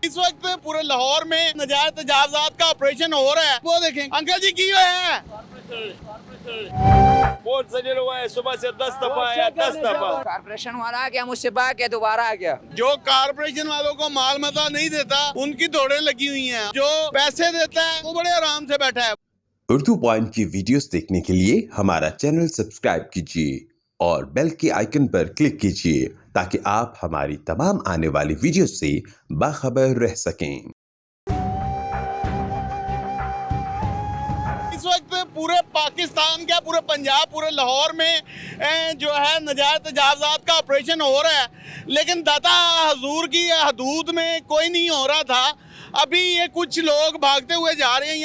इस वक्त पूरे लाहौर में नजायज तजावजात का ऑपरेशन हो रहा है। वो देखें अंकल जी की है बहुत जलील हुआ है, सुबह से 10 दफा आया, 10 दफा। कारपोरेशन वाला आ गया, मुझसे भाग के दोबारा आ गया। जो कारपोरेशन वालों को माल मता नहीं देता उनकी दौड़ें लगी हुई हैं। जो पैसे देता है वो बड़े आराम से बैठा है। उर्दू पॉइंट की वीडियोस देखने के लिए हमारा चैनल सब्सक्राइब कीजिए और बेल के आइकन पर क्लिक कीजिए ताकि आप हमारी तमाम आने वाली वीडियो से बाखबर रह सकें। इस वक्त पूरे पाकिस्तान क्या पूरे पंजाब पूरे लाहौर में जो है नजायज तजावजात का ऑपरेशन हो रहा है, लेकिन दाता हजूर की हदूद में कोई नहीं हो रहा था। अभी ये कुछ लोग भागते हुए जा रहे हैं।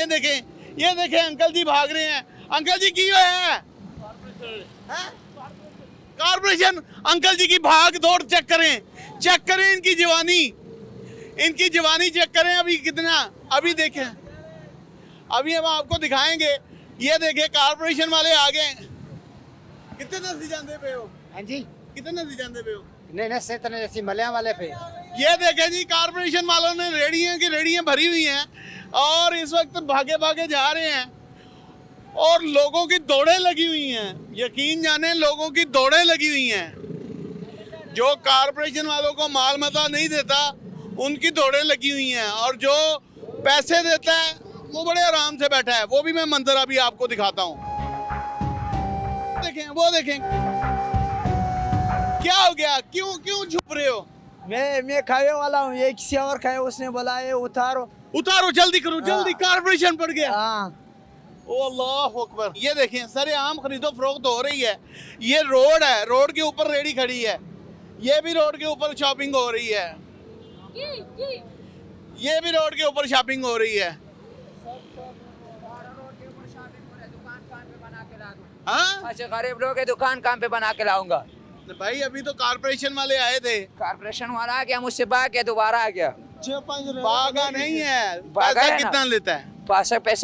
ये देखें अंकल जी भाग रहे हैं। अंकल जी की है कारपोरेशन। अंकल जी की भाग दौड़ चेक करें इनकी जवानी चेक करें। अभी कितना, अभी देखें, अभी हम आपको दिखाएंगे। ये देखें कारपोरेशन वाले आ गए। कितने नसी जाते पे हो? हाँ जी, कितने नसी जाते पे हो? नहीं नशे तने जैसी मलिया वाले पे। ये देखें जी कारपोरेशन वालों ने रेडियां भरी हुई हैं और इस वक्त भागे भागे जा रहे हैं और लोगों की दौड़ें लगी हुई हैं। यकीन जाने लोगों की दौड़ें लगी हुई हैं। जो कारपोरेशन वालों को माल मता नहीं देता उनकी दौड़ें लगी हुई हैं और जो पैसे देता है वो बड़े आराम से बैठा है। वो भी मैं मंजर अभी आपको दिखाता हूँ। वो देखें क्या हो गया, क्यों छुप रहे हो? मैं खाने वाला हूँ, ये किसी और खाए, उसने बोला ये उतारो जल्दी करो जल्दी, कारपोरेशन पड़ गया। हाँ। ओ अल्लाह अकबर। ये देखें सरे आम खरीदो फरोख्त हो रही है। ये रोड है, रोड के ऊपर रेडी खड़ी है। ये भी रोड के ऊपर शॉपिंग हो रही है। ये भी रोड के ऊपर शॉपिंग हो रही है। हाँ? अच्छा, गरीब लोग के दुकान काम पे बना के लाऊंगा। भाई अभी तो कारपोरेशन वाले आए थे। कारपोरेशन वाला आ गया, मुझसे भाग के दोबारा आ गया। भागा नहीं है, भागा पैसा है ना। कितना लेता है?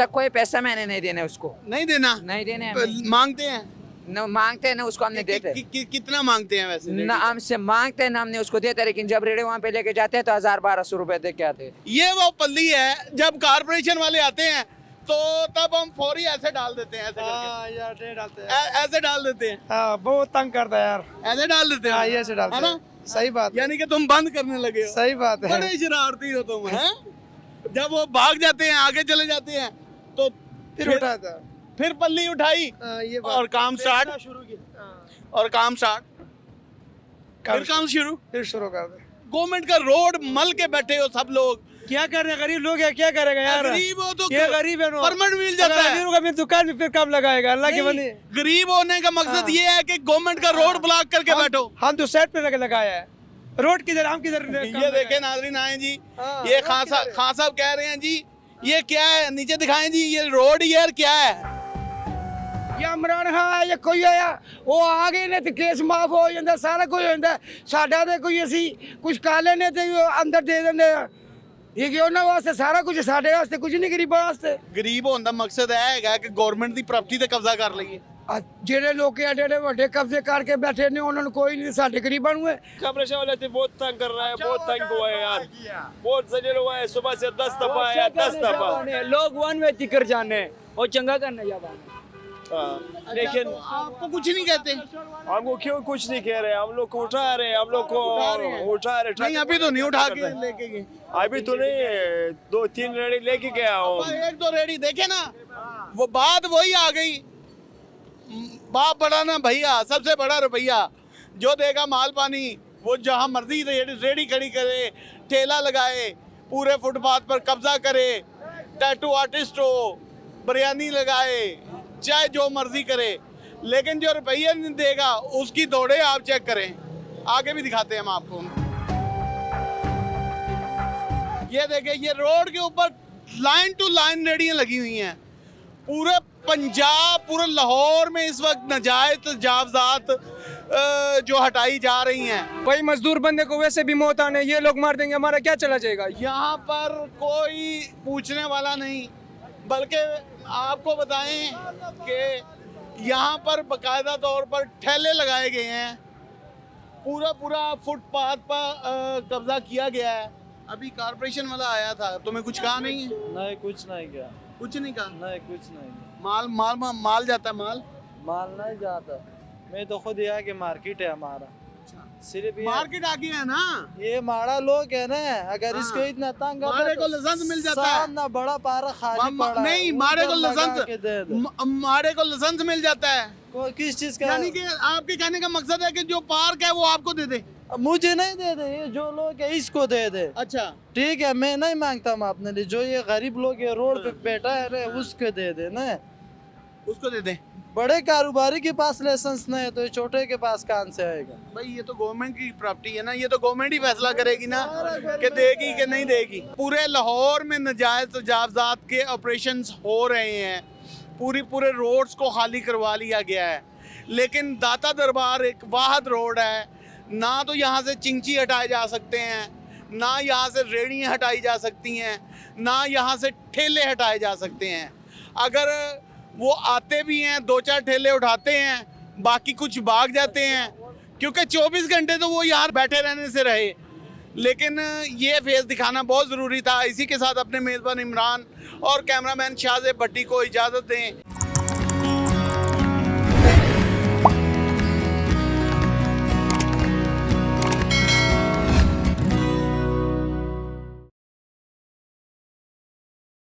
कोई पैसा मैंने नहीं देने उसको। नहीं देना? नहीं देने हमें। मांगते हैं? न मांगते हैं ना उसको हमने देते। कितना मांगते हैं वैसे? ना हमसे मांगते हैं ना हमने उसको देते, लेकिन जब रेड़े वहाँ पे लेके जाते हैं तो 1000-1200 रुपए दे के आते हैं। ये वो पल्ली है, जब कारपोरेशन वाले आते हैं तो तब हम फौरी ऐसे डाल देते हैं, ऐसे करके। यार डालते हैं। ऐसे डाल देते हैं। हाँ, बहुत तंग करता है यार। ऐसे डाल देते हैं। हाँ, ये ऐसे डालते है ना? हैं। सही बात है। यानी कि तुम बंद करने लगे हो। सही बात है। बड़े शरारती हो तुम, हैं? जब वो भाग जाते हैं, आगे चले जाते हैं तो फिर उठाता है। फिर पल्ली उठाई ये बात। और काम स्टार्ट शुरू किया। और काम स्टार्ट फिर काम शुरू। फिर शुरू कर दे। गवर्नमेंट का रोड मल के बैठे हो सब लोग। क्या कर रहे हैं, गरीब लोग है, क्या करेगा यार? गरीब हो तो ये गरीब है, परमिट मिल जाता है। गरीबों का अपनी दुकान में फिर कब लगाएगा? अल्लाह के बंदे। गरीब होने का मकसद ये है कि गवर्नमेंट का रोड ब्लॉक करके बैठो। हम तो साइड पे लगाया है। रोड किधर, हम किधर? ये देखें नाज़रीन आए जी, ये खान साहब कह रहे हैं जी ये क्या है, नीचे दिखाएं जी, ये रोड यार क्या है? या इमरान खान या कोई आया वो आ गए ने तो केस माफ हो जाता, सारा कुछ हो जाता। साडा ते कोई असी कुछ काले ने ते अंदर दे देंगे। ये कि उन्होंने वास्ते सारा कुछ, साडे वास्ते कुछ नहीं, गरीबां वास्ते। गरीब होने का मकसद है कि गवर्नमेंट की प्रॉपर्टी ते कब्जा कर लईए। ਜਿਹੜੇ ਲੋਕ ਐਡੇ ਐਡੇ ਵੱਡੇ ਕਬਜ਼ੇ ਕਰਕੇ ਬੈਠੇ ਨੇ ਉਹਨਾਂ ਨੂੰ ਕੋਈ ਨਹੀਂ, ਸਾਡੇ ਗਰੀਬਾਂ ਨੂੰ ਹੈ। कारपोरेशन वाले थे बहुत तंग कर रहा है, बहुत तंग हुआ है यार, बहुत जलील हुआ है, सुबह से 10 दफा आया, 10 दफा। लोग वन में तिकर जाने और चंगा करने जावाने। लेकिन आपको कुछ नहीं कहते? हमको क्यों कुछ नहीं कह रहे? हम लोग को उठा रहे, हम लोग को उठा रहे। नहीं अभी तो नहीं उठा के लेके गए। अभी तो नहीं, 2-3 रेडी लेके गया हूँ। एक दो रेडी देखे ना, वो बात वही आ गई। बाप बड़ा ना भैया, सबसे बड़ा रुपया। जो देगा माल पानी वो जहाँ मर्जी रेडी खड़ी करे, ठेला लगाए, पूरे फुटपाथ पर कब्जा करे, टैटू आर्टिस्ट हो, बिरयानी लगाए, चाहे जो मर्जी करे, लेकिन जो रुपया नहीं देगा उसकी दौड़े आप चेक करें। आगे भी दिखाते हैं हम आपको। ये देखें, ये रोड के ऊपर लाइन टू लाइन रेडियां लगी हुई हैं। पूरे पंजाब पूरे लाहौर में इस वक्त नाजायज तजावजात जो हटाई जा रही हैं। भाई मजदूर बंदे को वैसे भी मौत आने, ये लोग मार देंगे, हमारा क्या चला जाएगा? यहाँ पर कोई पूछने वाला नहीं, बल्कि आपको बताएं कि यहाँ पर बाकायदा तौर पर ठेले लगाए गए हैं। पूरा फुटपाथ पर कब्जा किया गया है। अभी कारपोरेशन वाला आया था, तुम्हें कुछ कहा नहीं है? नहीं कुछ नहीं किया, कुछ नहीं कहा? नहीं कुछ नहीं, माल माल माल जाता है माल? माल नहीं जाता। मैं तो खुद यहाँ के मार्केट है हमारा, सिर्फ ये मार्केट आ गया है ना, ये माड़ा लोग है ना, अगर इसको इतना तंग कर माड़े को लाइसेंस मिल जाता है। ना बड़ा पारा खाली पड़ा है, नहीं, माड़े को उधर लगा के दे दो। माड़े को लाइसेंस मिल जाता है। कोई किस चीज का? यानी कि आपके कहने का मकसद है कि जो पार्क है वो आपको दे दे? मुझे नहीं दे दे, ये जो लोग है इसको दे दे। अच्छा, ठीक है, मैं नहीं मांगता हूँ अपने लिए, जो ये गरीब लोग है रोड पे बैठा है रे, उसको दे दे ना। उसको दे दे। बड़े कारोबारी के पास लाइसेंस नहीं है तो ये छोटे के पास कहाँ से आएगा? भाई ये तो गवर्नमेंट की प्रॉपर्टी है ना, ये तो गवर्नमेंट ही फैसला करेगी ना कि देगी कि नहीं देगी। पूरे लाहौर में नाजायज तजावजात के ऑपरेशंस हो रहे हैं, पूरे रोड्स को खाली करवा लिया गया है, लेकिन दाता दरबार एक वाहद रोड है, ना तो यहाँ से चिंची हटाए जा सकते हैं, ना यहाँ से रेहड़ियाँ हटाई जा सकती हैं, ना यहाँ से ठेले हटाए जा सकते हैं। अगर वो आते भी हैं, 2-4 ठेले उठाते हैं, बाकी कुछ भाग जाते हैं, क्योंकि 24 घंटे तो वो यहाँ बैठे रहने से रहे। लेकिन ये फेस दिखाना बहुत ज़रूरी था। इसी के साथ अपने मेज़बान इमरान और कैमरामैन शाहज़ेब भट्टी को इजाज़त दें।